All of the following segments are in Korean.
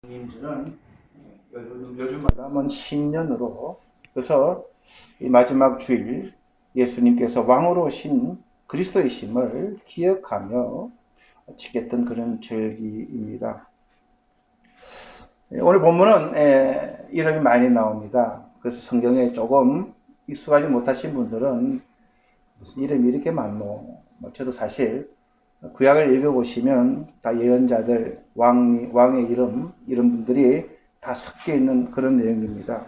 님들은 요즘마다 한번 신년으로, 그래서 이 마지막 주일 예수님께서 왕으로 오신 그리스도이심을 기억하며 지켰던 그런 절기입니다. 오늘 본문은 이름이 많이 나옵니다. 그래서 성경에 조금 익숙하지 못하신 분들은 무슨 이름이 이렇게 많노? 저도 사실 구약을 읽어보시면 다 예언자들, 왕의 이런 분들이 다 섞여 있는 그런 내용입니다.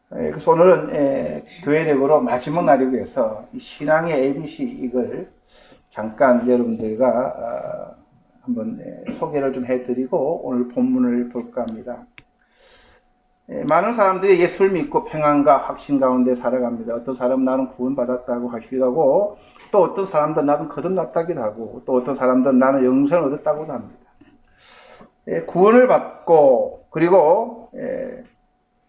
그래서 오늘은 교회력으로 마지막 날이기 위해서 신앙의 ABC 이걸 잠깐 여러분들과 한번 소개를 좀 해드리고 오늘 본문을 볼까 합니다. 많은 사람들이 예수를 믿고 평안과 확신 가운데 살아갑니다. 어떤 사람은 나는 구원받았다고 하시기도 하고, 또 어떤 사람들은 나는 거듭났다기도 하고, 또 어떤 사람들은 나는 영생을 얻었다고도 합니다. 구원을 받고 그리고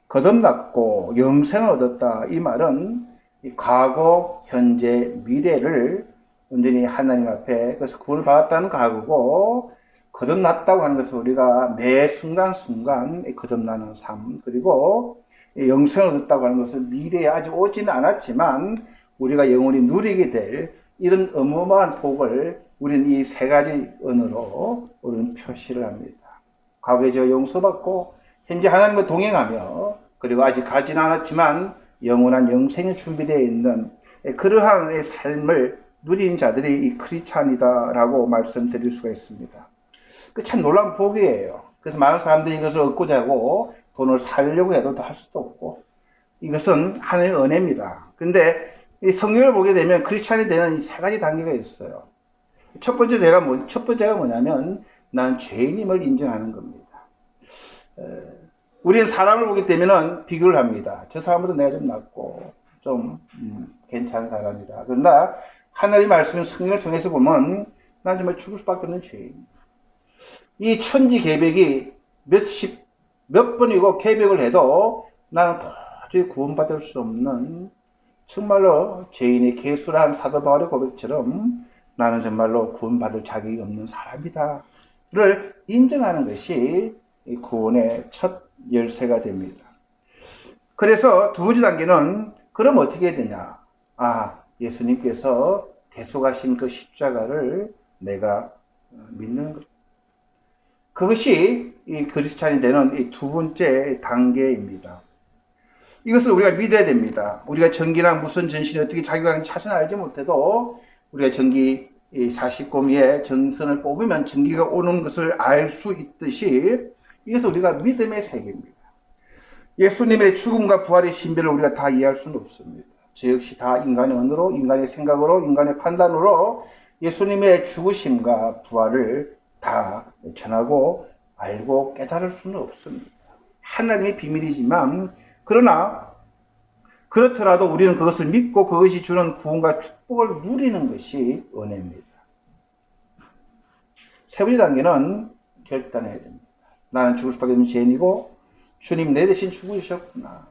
거듭났고 영생을 얻었다, 이 말은 과거, 현재, 미래를 온전히 하나님 앞에, 그래서 구원을 받았다는 과거고, 거듭났다고 하는 것은 우리가 매 순간순간 거듭나는 삶, 그리고 영생을 얻었다고 하는 것은 미래에 아직 오지는 않았지만 우리가 영원히 누리게 될 이런 어마어마한 복을 우리는 이 세 가지 언어로 우리는 표시를 합니다. 과거에 제가 용서받고 현재 하나님과 동행하며 그리고 아직 가지는 않았지만 영원한 영생이 준비되어 있는 그러한 삶을 누리는 자들이 이 크리스찬이다라고 말씀드릴 수가 있습니다. 참 놀라운 복이에요. 그래서 많은 사람들이 이것을 얻고자 하고 돈을 살려고 해도 할 수도 없고, 이것은 하나님의 은혜입니다. 근데 이 성경을 보게 되면 크리스찬이 되는 이 세 가지 단계가 있어요. 첫 번째가 뭐냐면 나는 죄인임을 인정하는 겁니다. 우리는 사람을 보기 때문에 비교를 합니다. 저 사람보다 내가 좀 낫고 좀 괜찮은 사람이다. 그러나 하나님의 말씀을 성경을 통해서 보면 난 정말 죽을 수밖에 없는 죄인. 이 천지 계백이 몇 번이고 계백을 해도 나는 도저히 구원받을 수 없는, 정말로 죄인의 개수란 사도 바울의 고백처럼 나는 정말로 구원받을 자격이 없는 사람이다를 인정하는 것이 이 구원의 첫 열쇠가 됩니다. 그래서 두 번째 단계는 그럼 어떻게 해야 되냐? 예수님께서 대속하신 그 십자가를 내가 믿는 것. 그것이 이 크리스찬이 되는 이 두 번째 단계입니다. 이것을 우리가 믿어야 됩니다. 우리가 전기나 무슨 전신이 어떻게 작용하는지 자세히 알지 못해도 우리가 전기 40고미의 전선을 뽑으면 전기가 오는 것을 알 수 있듯이 이것은 우리가 믿음의 세계입니다. 예수님의 죽음과 부활의 신비를 우리가 다 이해할 수는 없습니다. 저 역시 다 인간의 언어로, 인간의 생각으로, 인간의 판단으로 예수님의 죽으심과 부활을 다 전하고 알고 깨달을 수는 없습니다. 하나님의 비밀이지만, 그러나 그렇더라도 우리는 그것을 믿고 그것이 주는 구원과 축복을 누리는 것이 은혜입니다. 세 번째 단계는 결단해야 됩니다. 나는 죽을 수밖에 없는 죄인이고 주님 내 대신 죽으셨구나.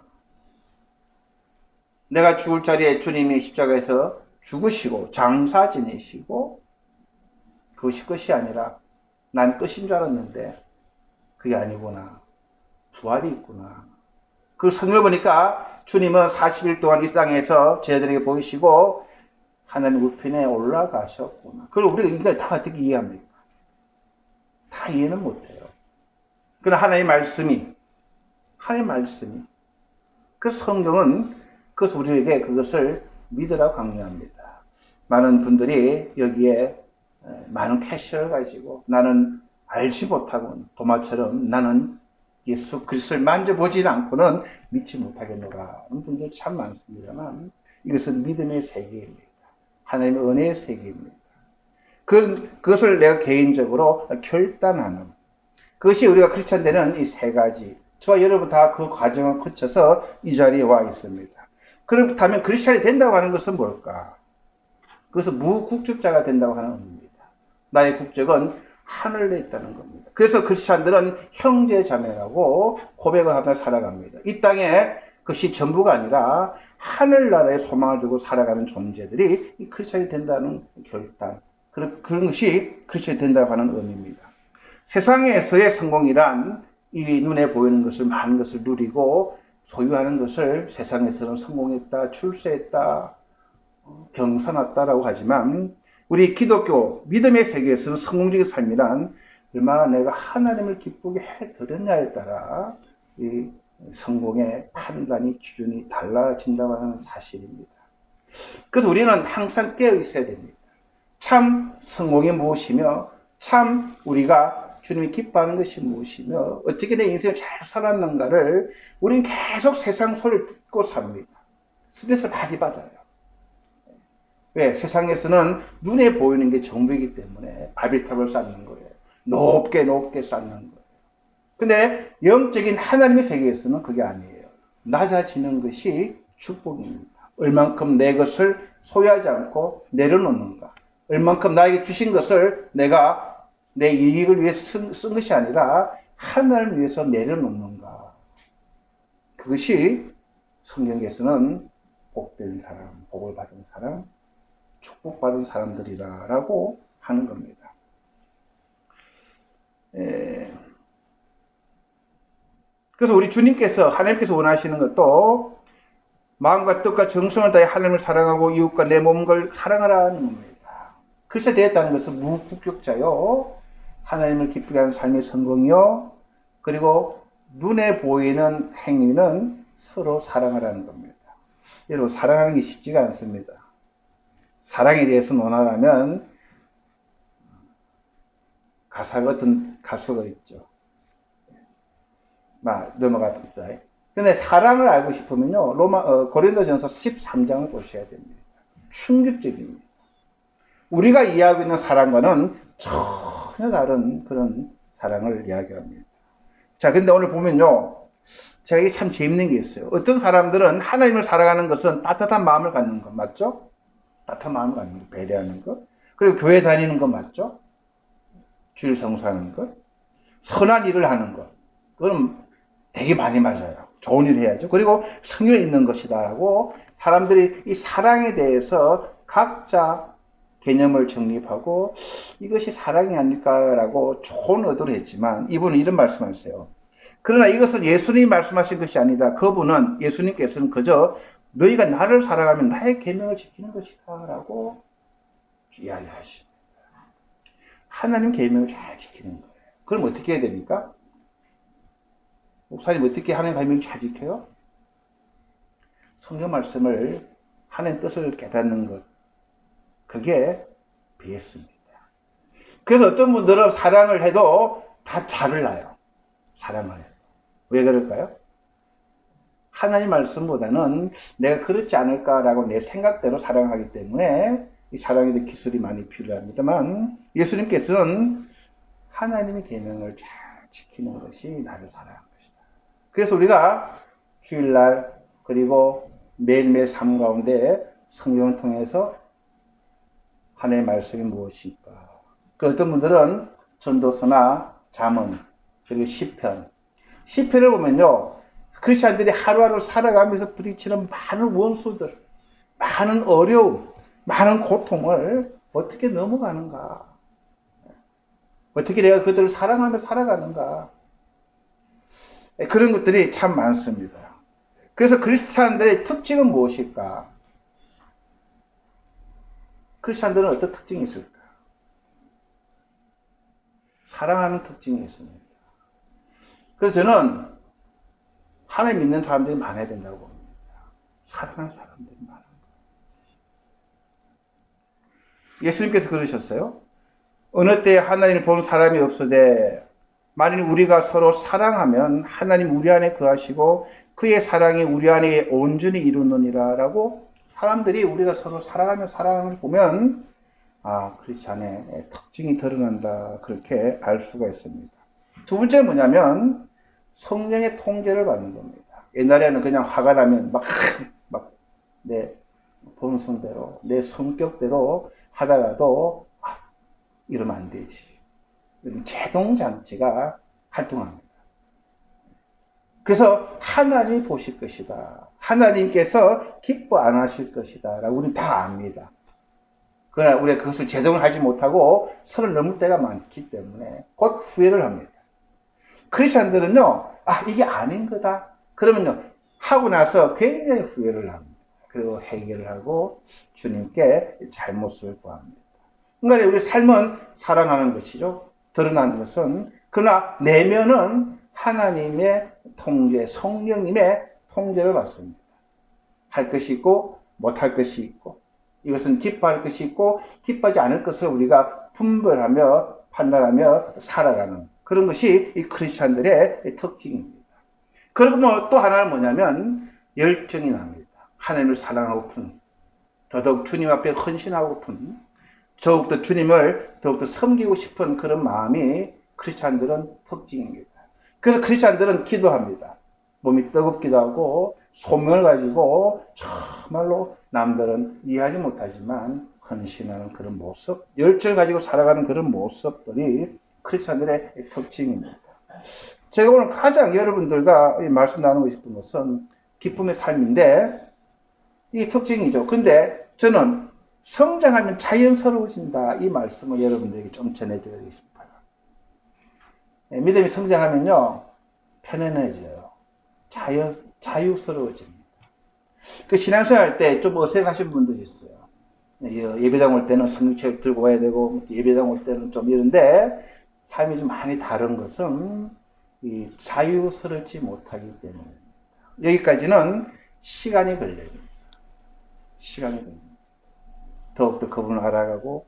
내가 죽을 자리에 주님이 십자가에서 죽으시고 장사 지내시고, 그것이 끝이 아니라 난 끝인 줄 알았는데 그게 아니구나. 부활이 있구나. 그 성경을 보니까 주님은 40일 동안 이 땅에서 저희들에게 보이시고 하나님 우편에 올라가셨구나. 그걸 우리가 인간이 다 어떻게 이해합니까? 다 이해는 못해요. 그러나 하나님의 말씀이 그 성경은 그것을 우리에게 그것을 믿으라고 강요합니다. 많은 분들이 여기에 많은 캐시를 가지고 나는 알지 못하고 도마처럼 나는 예수 그리스도를 만져보지는 않고는 믿지 못하겠노라 하는 분들이 참 많습니다만, 이것은 믿음의 세계입니다. 하나님의 은혜의 세계입니다. 그것을 내가 개인적으로 결단하는, 그것이 우리가 크리스찬 되는 이 세 가지, 저와 여러분 다 그 과정을 거쳐서 이 자리에 와 있습니다. 그렇다면 크리스찬이 된다고 하는 것은 뭘까? 그것은 무국적자가 된다고 하는 의미입니다. 나의 국적은 하늘에 있다는 겁니다. 그래서 크리스찬들은 형제 자매라고 고백을 하며 살아갑니다. 이 땅에 그것이 전부가 아니라 하늘나라에 소망을 두고 살아가는 존재들이 이 크리스찬이 된다는 결단, 그런 것이 크리스찬이 된다고 하는 의미입니다. 세상에서의 성공이란 이 눈에 보이는 것을, 많은 것을 누리고 소유하는 것을 세상에서는 성공했다, 출세했다, 경사났다라고 하지만 우리 기독교 믿음의 세계에서는 성공적인 삶이란 얼마나 내가 하나님을 기쁘게 해드렸냐에 따라 이 성공의 판단이, 기준이 달라진다고 하는 사실입니다. 그래서 우리는 항상 깨어 있어야 됩니다. 참 성공이 무엇이며, 참 우리가 주님이 기뻐하는 것이 무엇이며, 어떻게 내 인생을 잘 살았는가를 우리는 계속 세상 소리를 듣고 삽니다. 스트레스를 많이 받아요. 왜? 세상에서는 눈에 보이는 게 전부이기 때문에 바비탑을 쌓는 거예요. 높게 높게 쌓는 거예요. 근데 영적인 하나님의 세계에서는 그게 아니에요. 낮아지는 것이 축복입니다. 얼만큼 내 것을 소유하지 않고 내려놓는가. 얼만큼 나에게 주신 것을 내가 내 이익을 위해 쓴 것이 아니라 하나님을 위해서 내려놓는가. 그것이 성경에서는 복된 사람, 복을 받은 사람, 축복받은 사람들이라고 하는 겁니다. 그래서 우리 주님께서, 하나님께서 원하시는 것도 마음과 뜻과 정성을 다해 하나님을 사랑하고 이웃과 내 몸을 사랑하라는 겁니다. 그래서 되었다는 것은 무국격자요, 하나님을 기쁘게 하는 삶의 성공이요, 그리고 눈에 보이는 행위는 서로 사랑하라는 겁니다. 여러분, 사랑하는 게 쉽지가 않습니다. 사랑에 대해서 논하라면 가사 같은 가수가 있죠. 넘어갑시다. 근데 사랑을 알고 싶으면요, 고린도전서 13장을 보셔야 됩니다. 충격적입니다. 우리가 이해하고 있는 사랑과는 전혀 다른 그런 사랑을 이야기합니다. 자, 근데 오늘 보면요, 제가 이게 참 재밌는 게 있어요. 어떤 사람들은 하나님을 사랑하는 것은 따뜻한 마음을 갖는 것, 맞죠? 따뜻한 마음을 갖는 것, 배려하는 것. 그리고 교회 다니는 것, 맞죠? 주일 성수하는 것. 선한 일을 하는 것. 그건 되게 많이 맞아요. 좋은 일 해야죠. 그리고 성경에 있는 것이다라고 사람들이 이 사랑에 대해서 각자 개념을 정립하고 이것이 사랑이 아닐까라고 좋은 의도를 했지만 이분은 이런 말씀하세요. 그러나 이것은 예수님이 말씀하신 것이 아니다. 그분은, 예수님께서는 그저 너희가 나를 사랑하면 나의 계명을 지키는 것이다 라고 이야기하십니다. 하나님 계명을 잘 지키는 거예요. 그럼 어떻게 해야 됩니까? 목사님, 어떻게 하나님 계명을 잘 지켜요? 성경 말씀을, 하나님 뜻을 깨닫는 것, 그게 베이스입니다. 그래서 어떤 분들은 사랑을 해도 다 잘을 나요. 사랑을 해도. 왜 그럴까요? 하나님 말씀보다는 내가 그렇지 않을까라고 내 생각대로 사랑하기 때문에 이 사랑에 대한 기술이 많이 필요합니다만, 예수님께서는 하나님의 계명을 잘 지키는 것이 나를 사랑하는 것이다. 그래서 우리가 주일날 그리고 매일매일 삶 가운데 성경을 통해서 하나님의 말씀이 무엇일까? 그 어떤 분들은 전도서나 잠언, 그리고 시편을 보면요, 크리스찬들이 하루하루 살아가면서 부딪히는 많은 원수들, 많은 어려움, 많은 고통을 어떻게 넘어가는가? 어떻게 내가 그들을 사랑하며 살아가는가? 그런 것들이 참 많습니다. 그래서 크리스찬들의 특징은 무엇일까? 크리스찬들은 어떤 특징이 있을까? 사랑하는 특징이 있습니다. 그래서 저는 하나님 믿는 사람들이 많아야 된다고 봅니다. 사랑하는 사람들이 많아요. 예수님께서 그러셨어요. 어느 때 하나님을 보는 사람이 없으되 만일 우리가 서로 사랑하면 하나님 우리 안에 거하시고 그의 사랑이 우리 안에 온전히 이루느니라 라고, 사람들이 우리가 서로 사랑하며 사랑을 보면 크리스찬의 특징이 드러난다, 그렇게 알 수가 있습니다. 두 번째 뭐냐면 성령의 통제를 받는 겁니다. 옛날에는 그냥 화가 나면 막 내 본성대로, 내 성격대로 하다가도 이러면 안 되지. 제동장치가 활동합니다. 그래서 하나님이 보실 것이다, 하나님께서 기뻐 안 하실 것이다 라고 우리는 다 압니다. 그러나 우리가 그것을 제대로 하지 못하고 선을 넘을 때가 많기 때문에 곧 후회를 합니다. 크리스천들은요, 이게 아닌 거다. 그러면요, 하고 나서 굉장히 후회를 합니다. 그리고 해결을 하고 주님께 잘못을 구합니다. 그러니까 우리 삶은 사랑하는 것이죠. 드러나는 것은. 그러나 내면은 하나님의 통제, 성령님의 통제를 받습니다. 할 것이 있고 못할 것이 있고, 이것은 기뻐할 것이 있고 기뻐하지 않을 것을 우리가 분별하며 판단하며 살아가는 그런 것이 이 크리스천들의 특징입니다. 그리고 또 하나는 뭐냐면 열정이 납니다. 하나님을 사랑하고픈, 더더욱 주님 앞에 헌신하고픈, 더욱더 주님을 더욱더 섬기고 싶은 그런 마음이 크리스찬들은 특징입니다. 그래서 크리스찬들은 기도합니다. 몸이 뜨겁기도 하고 소명을 가지고 정말로 남들은 이해하지 못하지만 헌신하는 그런 모습, 열정을 가지고 살아가는 그런 모습들이 크리스찬들의 특징입니다. 제가 오늘 가장 여러분들과 말씀 나누고 싶은 것은 기쁨의 삶인데 이게 특징이죠. 근데 저는 성장하면 자연스러워진다 이 말씀을 여러분들에게 좀 전해드리고 싶어요. 믿음이 성장하면요 편안해져요. 자유스러워집니다. 그 신앙생활 할 때 좀 어색하신 분들이 있어요. 예배당 올 때는 성경책 들고 와야 되고 예배당 올 때는 좀 이런데 삶이 좀 많이 다른 것은 이 자유스럽지 못하기 때문입니다. 여기까지는 시간이 걸립니다. 시간이 걸립니다. 더욱더 그분을 알아가고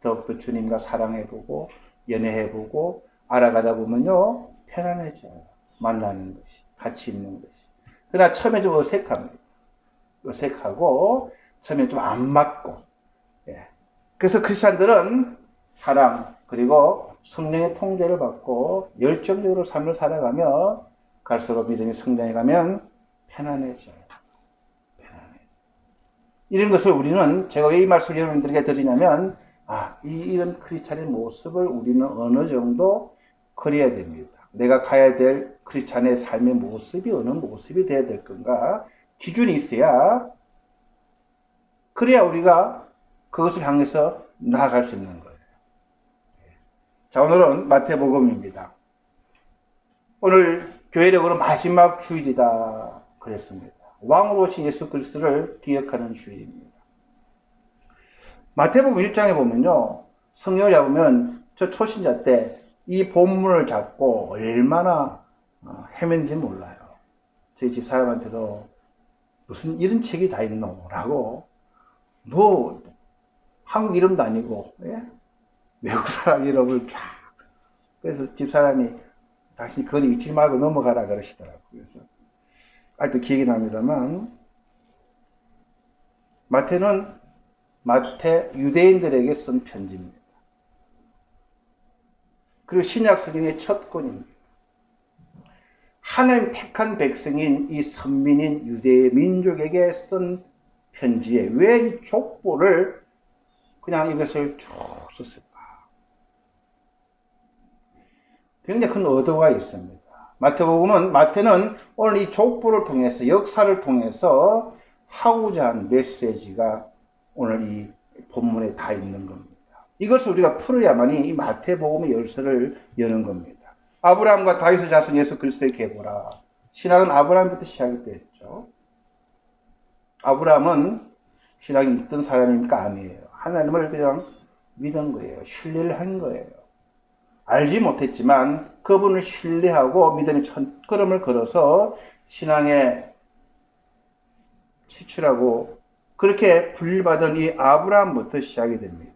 더욱더 주님과 사랑해보고 연애해보고 알아가다 보면요 편안해져요. 만나는 것이, 같이 있는 것이. 그러나 처음에 좀 어색합니다. 어색하고 처음에 좀 안 맞고. 그래서 크리스찬들은 사랑 그리고 성령의 통제를 받고 열정적으로 삶을 살아가며 갈수록 믿음이 성장해가면 편안해져요. 이런 것을 우리는 제가 왜 이 말씀을 여러분들에게 드리냐면 이런 크리스찬의 모습을 우리는 어느 정도 그려야 됩니다. 내가 가야 될 크리스찬의 삶의 모습이 어느 모습이 되어야 될 건가 기준이 있어야 그래야 우리가 그것을 향해서 나아갈 수 있는 거예요. 자, 오늘은 마태복음입니다. 오늘 교회력으로 마지막 주일이다 그랬습니다. 왕으로 오신 예수 그리스도를 기억하는 주일입니다. 마태복음 1장에 보면요. 성경을 잡으면 저 초신자 때 이 본문을 잡고 얼마나 헤맨지 몰라요. 저희 집 사람한테도 무슨 이런 책이 다 있노? 라고 너 한국 이름도 아니고 외국 사람 이름을 쫙 그래서 집 사람이 당신이 거기 읽지 말고 넘어가라 그러시더라고요. 그래서 아직도 기억이 납니다만 마태는 유대인들에게 쓴 편지입니다. 그리고 신약 성경의 첫 권입니다. 하나님 택한 백성인 이 선민인 유대 민족에게 쓴 편지에 왜 이 족보를 그냥 이것을 쭉 썼을까? 굉장히 큰 의도가 있습니다. 마태는 오늘 이 족보를 통해서 역사를 통해서 하고자 한 메시지가 오늘 이 본문에 다 있는 겁니다. 이것을 우리가 풀어야만이 이 마태복음의 열쇠를 여는 겁니다. 아브라함과 다윗의 자손 예수 그리스도의 계보라. 신학은 아브라함부터 시작이 됐죠. 아브라함은 신학이 있던 사람입니까? 아니에요. 하나님을 그냥 믿은 거예요. 신뢰를 한 거예요. 알지 못했지만 그분을 신뢰하고 믿음의 첫걸음을 걸어서 신앙에 치출하고 그렇게 분리받은 이 아브라함부터 시작이 됩니다.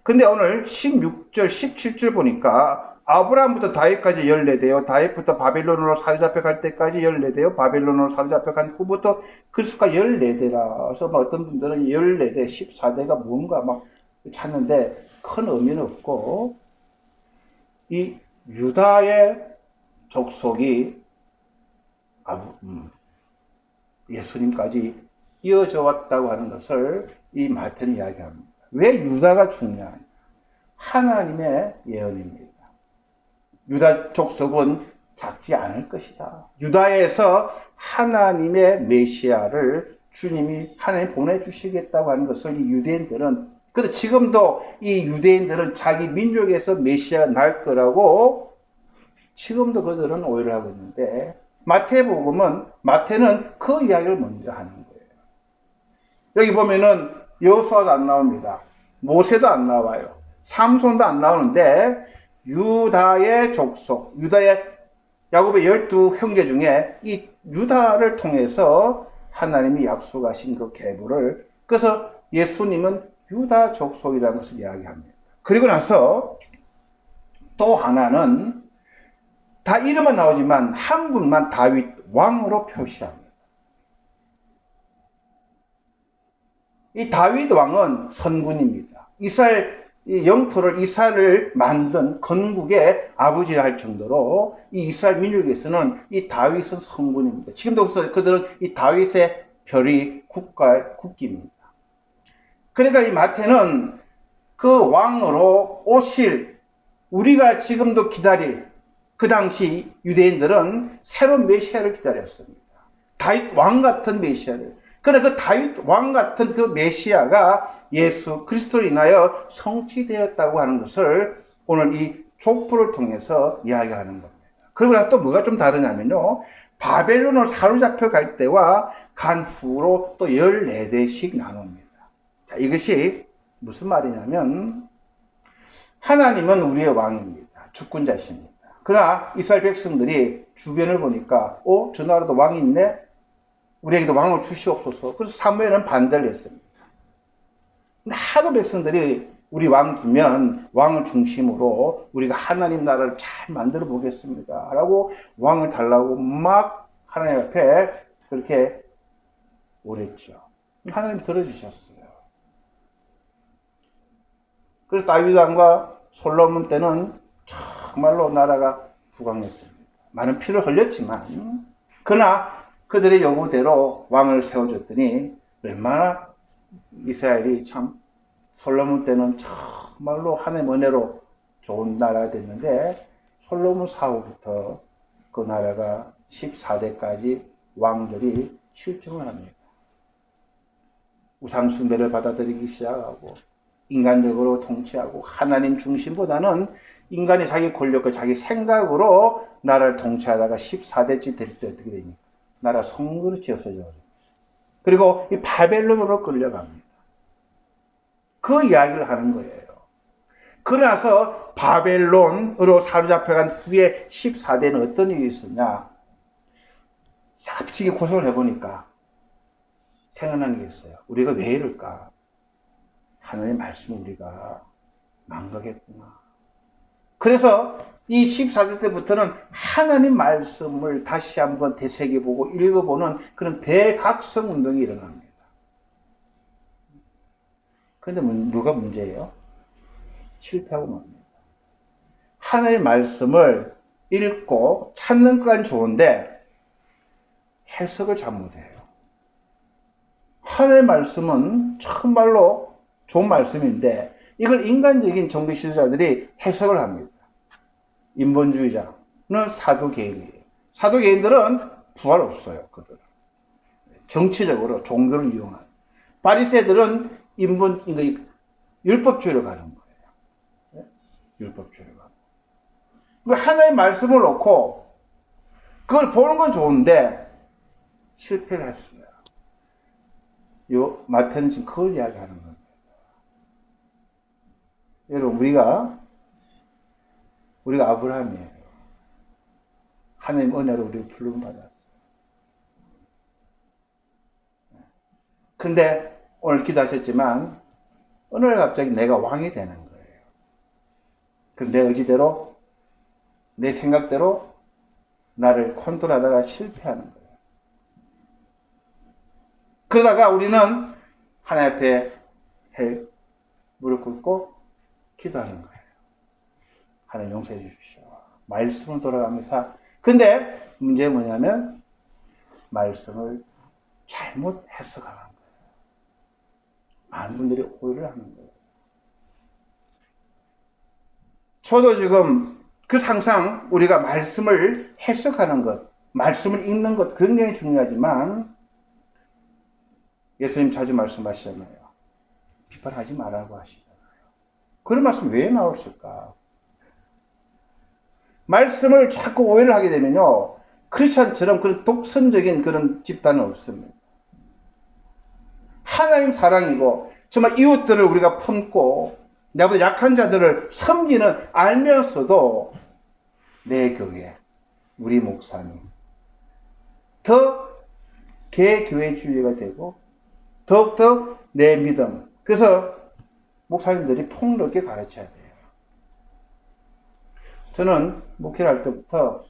근데 오늘 16절, 17절 보니까 아브라함부터 다윗까지 14대요. 다윗부터 바벨론으로 사로잡혀갈 때까지 14대요. 바벨론으로 사로잡혀간 후부터 그 수가 14대라서 어떤 분들은 14대, 14대가 뭔가 막 찾는데 큰 의미는 없고 이 유다의 족속이 예수님까지 이어져 왔다고 하는 것을 이 마태는 이야기합니다. 왜 유다가 중요하냐? 하나님의 예언입니다. 유다 족속은 작지 않을 것이다. 유다에서 하나님의 메시아를 주님이 하나님 보내주시겠다고 하는 것을 이 유대인들은 근데 지금도 이 유대인들은 자기 민족에서 메시아가 날 거라고 지금도 그들은 오해를 하고 있는데, 마태는 그 이야기를 먼저 하는 거예요. 여기 보면은 여호수아도 안 나옵니다. 모세도 안 나와요. 삼손도 안 나오는데 유다의 족속, 야곱의 12 형제 중에 이 유다를 통해서 하나님이 약속하신 그 계보를, 그래서 예수님은 유다 족속이라는 것을 이야기합니다. 그리고 나서 또 하나는 다 이름은 나오지만 한 분만 다윗 왕으로 표시합니다. 이 다윗 왕은 선군입니다. 영토를 이스라엘을 만든 건국의 아버지라 할 정도로 이 이스라엘 민족에서는 이 다윗은 선군입니다. 지금도 그들은 이 다윗의 별이 국기입니다. 그러니까 이 마태는 그 왕으로 오실, 우리가 지금도 기다릴, 그 당시 유대인들은 새로운 메시아를 기다렸습니다. 다윗 왕 같은 메시아를. 그러나 그 다윗 왕 같은 그 메시아가 예수 그리스도로 인하여 성취되었다고 하는 것을 오늘 이 족보를 통해서 이야기하는 겁니다. 그리고 나서 또 뭐가 좀 다르냐면요, 바벨론을 사로잡혀 갈 때와 간 후로 또 14대씩 나눕니다. 자, 이것이 무슨 말이냐면, 하나님은 우리의 왕입니다. 주권자십니다. 그러나 이스라엘 백성들이 주변을 보니까 저 나라도 왕이 있네? 우리에게도 왕을 주시옵소서. 그래서 사무엘은 반대를 했습니다. 근데 하도 백성들이 우리 왕 두면 왕을 중심으로 우리가 하나님 나라를 잘 만들어 보겠습니다 라고 왕을 달라고 막 하나님 앞에 그렇게 오랬죠. 하나님이 들어주셨어요. 그래서 다윗 왕과 솔로몬 때는 정말로 나라가 부강했습니다. 많은 피를 흘렸지만, 그러나 그들의 요구대로 왕을 세워줬더니 얼마나 이스라엘이 참 솔로몬 때는 정말로 하나님의 은혜로 좋은 나라가 됐는데, 솔로몬 사후부터 그 나라가 14대까지 왕들이 실종을 합니다. 우상숭배를 받아들이기 시작하고 인간적으로 통치하고 하나님 중심보다는 인간이 자기 권력과 자기 생각으로 나라를 통치하다가 14대째 될 때 어떻게 됩니까? 나라 성그릇이 없어져 버립니다. 그리고 이 바벨론으로 끌려갑니다. 그 이야기를 하는 거예요. 그러나서 바벨론으로 사로잡혀간 후에 14대는 어떤 일이 있었냐? 삽시게 고생을 해보니까 생각나는 게 있어요. 우리가 왜 이럴까? 하나님의 말씀을 우리가 망각했구나. 그래서 이 14대 때부터는 하나님 말씀을 다시 한번 되새겨보고 읽어보는 그런 대각성 운동이 일어납니다. 그런데 누가 문제예요? 실패하고 맙니다. 하나님의 말씀을 읽고 찾는 건 좋은데 해석을 잘못해요. 하나님의 말씀은 정말로 좋은 말씀인데 이걸 인간적인 종교 지도자들이 해석을 합니다. 인본주의자는 사두개인이에요. 사두개인들은 부활 없어요. 그들은 정치적으로 종교를 이용한. 바리새들은 율법주의로 가는 거예요. 율법주의로 가는. 하나의 말씀을 놓고 그걸 보는 건 좋은데 실패를 했어요. 마태는 지금 그걸 이야기하는 겁니다. 여러분, 우리가 아브라함이에요. 하나님 은혜로 우리를 부름 받았어요. 근데 오늘 기도하셨지만 어느 날 갑자기 내가 왕이 되는 거예요. 그래서 내 의지대로, 내 생각대로 나를 컨트롤하다가 실패하는 거예요. 그러다가 우리는 하나님 앞에 무릎 꿇고 기도하는 거예요. 하나님 용서해 주십시오. 말씀을 돌아가면서. 근데 문제는 뭐냐면 말씀을 잘못 해석하는 거예요. 많은 분들이 오해를 하는 거예요. 저도 지금 항상 우리가 말씀을 해석하는 것, 말씀을 읽는 것 굉장히 중요하지만 예수님 자주 말씀하시잖아요. 비판하지 말라고 하시잖아요. 그런 말씀 왜 나올까? 말씀을 자꾸 오해를 하게 되면요, 크리스찬처럼 그런 독선적인 그런 집단은 없습니다. 하나님 사랑이고 정말 이웃들을 우리가 품고 내보다 약한 자들을 섬기는 알면서도 내 교회, 우리 목사님 더 개교회주의가 되고 더욱더 내 믿음. 그래서 목사님들이 폭넓게 가르쳐야 돼요. 저는 목회를 할 때부터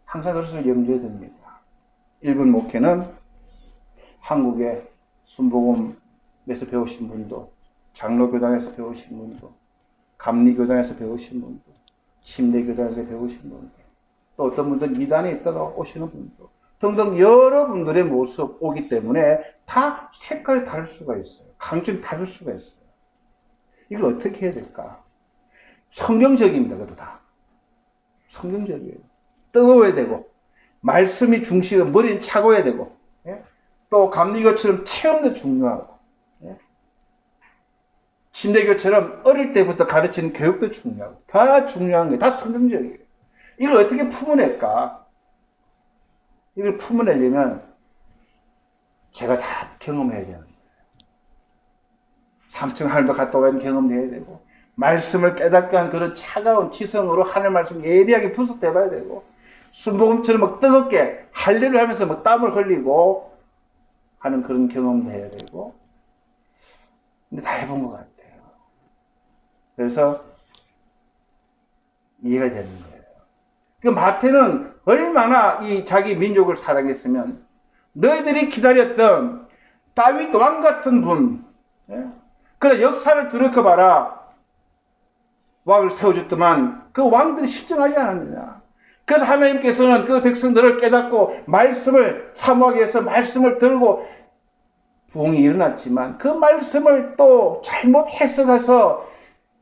항상 그것을 염두에 둡니다. 일본 목회는 한국의 순복음에서 배우신 분도, 장로교단에서 배우신 분도, 감리교단에서 배우신 분도, 침례교단에서 배우신 분도, 또 어떤 분들 이단에 있다가 오시는 분도 등등 여러분들의 모습 오기 때문에 다 색깔이 다를 수가 있어요. 강점이 다를 수가 있어요. 이걸 어떻게 해야 될까? 성경적입니다. 그것도 다. 성경적이에요. 뜨거워야 되고 말씀이 중심에 머리는 차고야 되고, 예? 또 감리교처럼 체험도 중요하고, 예? 침례교처럼 어릴 때부터 가르치는 교육도 중요하고, 다 중요한 거예요. 다 성경적이에요. 이걸 어떻게 품어낼까? 이걸 품어내려면 제가 다 경험해야 되는 거예요. 삼층 하늘도 갔다 오는 경험도 해야 되고, 말씀을 깨닫게 한 그런 차가운 지성으로 하늘 말씀 예리하게 분석해봐야 되고, 순복음처럼 막 뜨겁게 할례를 하면서 막 땀을 흘리고 하는 그런 경험도 해야 되고, 근데 다 해본 것 같아요. 그래서 이해가 되는 거예요. 그 마태는 얼마나 이 자기 민족을 사랑했으면 너희들이 기다렸던 다윗 왕 같은 분, 예? 그래 역사를 들여다봐라. 왕을 세워줬더만 그 왕들이 실증하지 않았느냐. 그래서 하나님께서는 그 백성들을 깨닫고 말씀을 사모하기 위해서 말씀을 들고 부흥이 일어났지만 그 말씀을 또 잘못 해석해서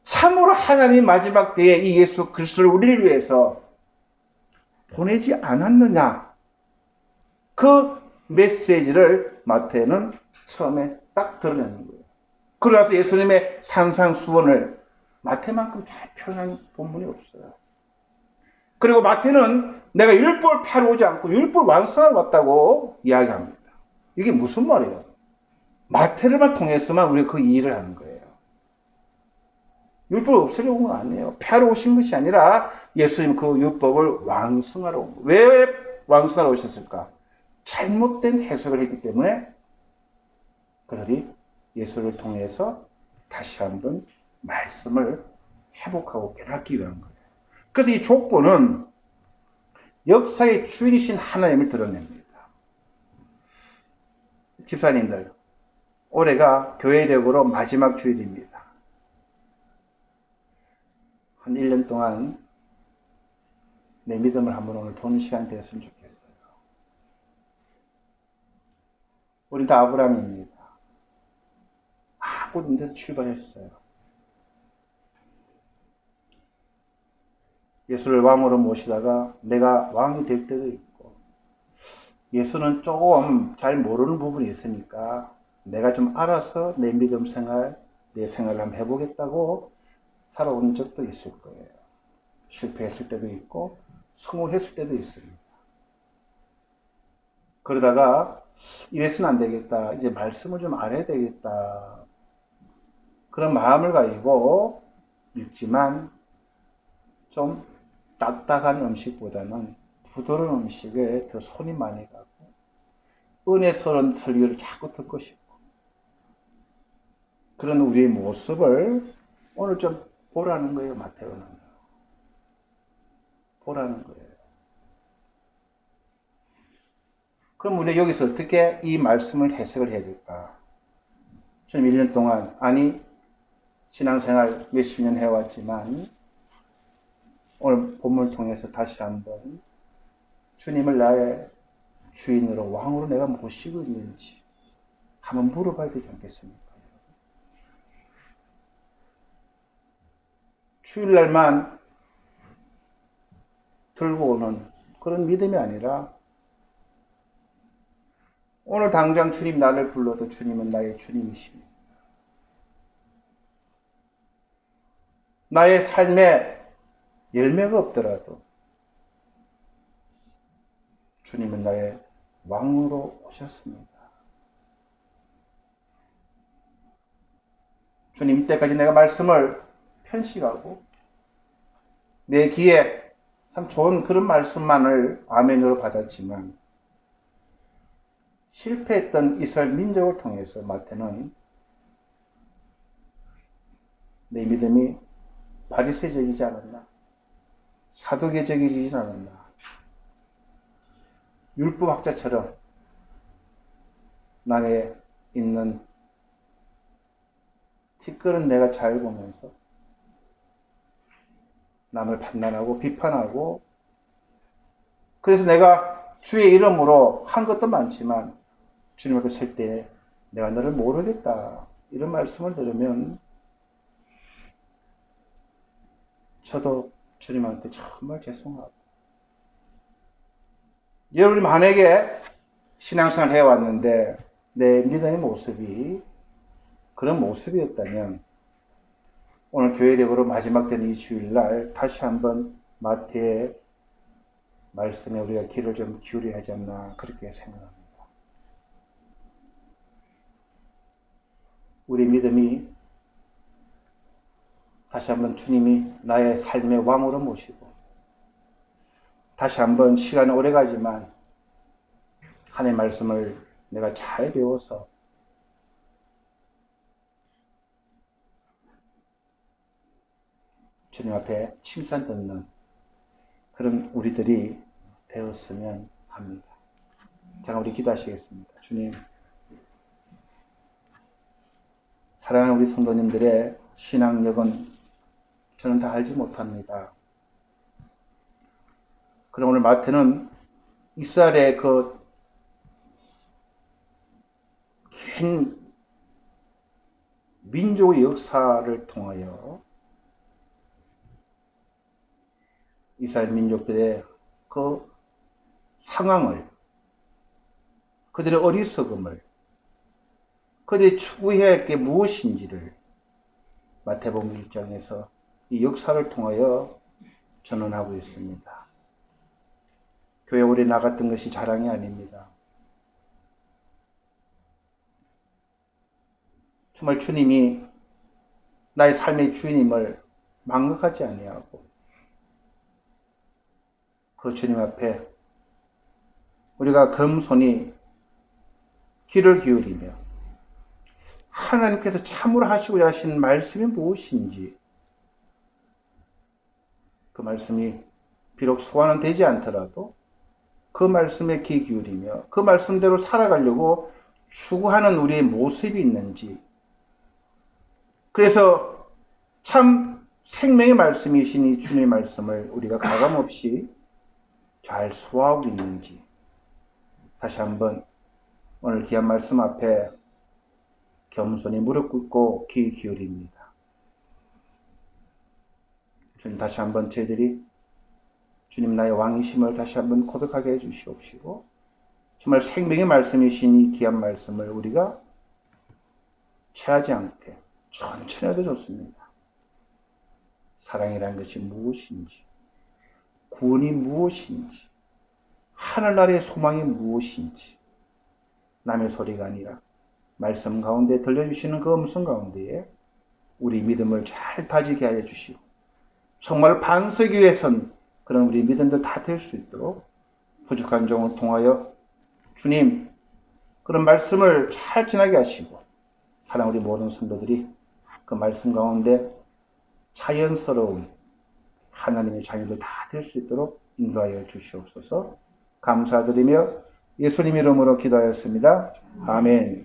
참으로 하나님 마지막 때에 이 예수 그리스도를 우리를 위해서 보내지 않았느냐. 그 메시지를 마태는 처음에 딱 드러내는 거예요. 그러고 나서 예수님의 산상수원을 마태만큼 잘 표현한 본문이 없어요. 그리고 마태는 내가 율법을 펴러 오지 않고 율법을 완성하러 왔다고 이야기합니다. 이게 무슨 말이에요? 마태를만 통해서만 우리가 그 이해를 하는 거예요. 율법을 없애려 온 건 아니에요. 펴러 오신 것이 아니라 예수님 그 율법을 완성하러 온 거예요. 왜 완성하러 오셨을까? 잘못된 해석을 했기 때문에 그들이 예수를 통해서 다시 한번 말씀을 회복하고 깨닫기 위한 거예요. 그래서 이 족보는 역사의 주인이신 하나님을 드러냅니다. 집사님들, 올해가 교회력으로 마지막 주일입니다. 한 1년 동안 내 믿음을 한번 오늘 보는 시간 되었으면 좋겠어요. 우리 다 아브라함입니다. 아무것도 없는 데서 출발했어요. 예수를 왕으로 모시다가 내가 왕이 될 때도 있고, 예수는 조금 잘 모르는 부분이 있으니까 내가 좀 알아서 내 믿음 생활, 내 생활을 한번 해보겠다고 살아온 적도 있을 거예요. 실패했을 때도 있고 성공했을 때도 있습니다. 그러다가 이래서는 안 되겠다. 이제 말씀을 좀 알아야 되겠다. 그런 마음을 가지고 읽지만 좀 딱딱한 음식보다는 부드러운 음식에 더 손이 많이 가고 은혜스러운 설교를 자꾸 듣고 싶고 그런 우리의 모습을 오늘 좀 보라는 거예요. 마태오는 보라는 거예요. 그럼 우리가 여기서 어떻게 이 말씀을 해석을 해야 될까? 저는 1년 동안 아니 신앙생활 몇십 년 해왔지만 오늘 본문을 통해서 다시 한번 주님을 나의 주인으로 왕으로 내가 모시고 있는지 한번 물어봐야 되지 않겠습니까? 주일날만 들고 오는 그런 믿음이 아니라 오늘 당장 주님 나를 불러도 주님은 나의 주님이십니다. 나의 삶에 열매가 없더라도 주님은 나의 왕으로 오셨습니다. 주님, 이때까지 내가 말씀을 편식하고 내 귀에 참 좋은 그런 말씀만을 아멘으로 받았지만 실패했던 이스라엘 민족을 통해서 마태는 내 믿음이 바리새적이지 않았나, 사두개적이지 않았나, 율법학자처럼 나에 있는 티끌은 내가 잘 보면서 남을 판단하고 비판하고, 그래서 내가 주의 이름으로 한 것도 많지만 주님 앞에 설 때 내가 너를 모르겠다 이런 말씀을 들으면 저도 주님한테 정말 죄송하고, 여러분이 만약에 신앙생활 해왔는데 내 믿음의 모습이 그런 모습이었다면 오늘 교회력으로 마지막 되는 이 주일날 다시 한번 마태의 말씀에 우리가 귀를 좀 기울여야 하지 않나 그렇게 생각합니다. 우리 믿음이 다시 한번 주님이 나의 삶의 왕으로 모시고 다시 한번 시간이 오래가지만 하나님의 말씀을 내가 잘 배워서 주님 앞에 칭찬 듣는 그런 우리들이 되었으면 합니다. 잠깐 우리 기도하시겠습니다. 주님, 사랑하는 우리 성도님들의 신앙력은 저는 다 알지 못합니다. 그럼 오늘 마태는 이스라엘의 그 긴 민족의 역사를 통하여 이스라엘 민족들의 그 상황을, 그들의 어리석음을, 그들이 추구해야 할 게 무엇인지를 마태복음 1장에서 이 역사를 통하여 전언하고 있습니다. 교회 오래 나갔던 것이 자랑이 아닙니다. 정말 주님이 나의 삶의 주인임을 망각하지 아니하고 그 주님 앞에 우리가 겸손히 귀를 기울이며 하나님께서 참으로 하시고자 하신 말씀이 무엇인지, 그 말씀이 비록 소화는 되지 않더라도 그 말씀에 귀 기울이며 그 말씀대로 살아가려고 추구하는 우리의 모습이 있는지, 그래서 참 생명의 말씀이신 이 주님의 말씀을 우리가 가감없이 잘 소화하고 있는지 다시 한번 오늘 귀한 말씀 앞에 겸손히 무릎 꿇고 귀 기울입니다. 주님, 다시 한번 저희들이 주님 나의 왕이심을 다시 한번 고백하게 해주시옵시고, 정말 생명의 말씀이신 이 귀한 말씀을 우리가 취하지 않게 천천히 해도 좋습니다. 사랑이라는 것이 무엇인지, 구원이 무엇인지, 하늘나라의 소망이 무엇인지, 남의 소리가 아니라 말씀 가운데 들려주시는 그 음성 가운데에 우리 믿음을 잘 다지게 하여 주시고, 정말 반석이 위에 선 그런 우리 믿음들 다 될 수 있도록 부족한 종을 통하여 주님 그런 말씀을 잘 지나게 하시고, 사랑 우리 모든 성도들이 그 말씀 가운데 자연스러운 하나님의 자녀들 다 될 수 있도록 인도하여 주시옵소서. 감사드리며 예수님 이름으로 기도하였습니다. 아멘.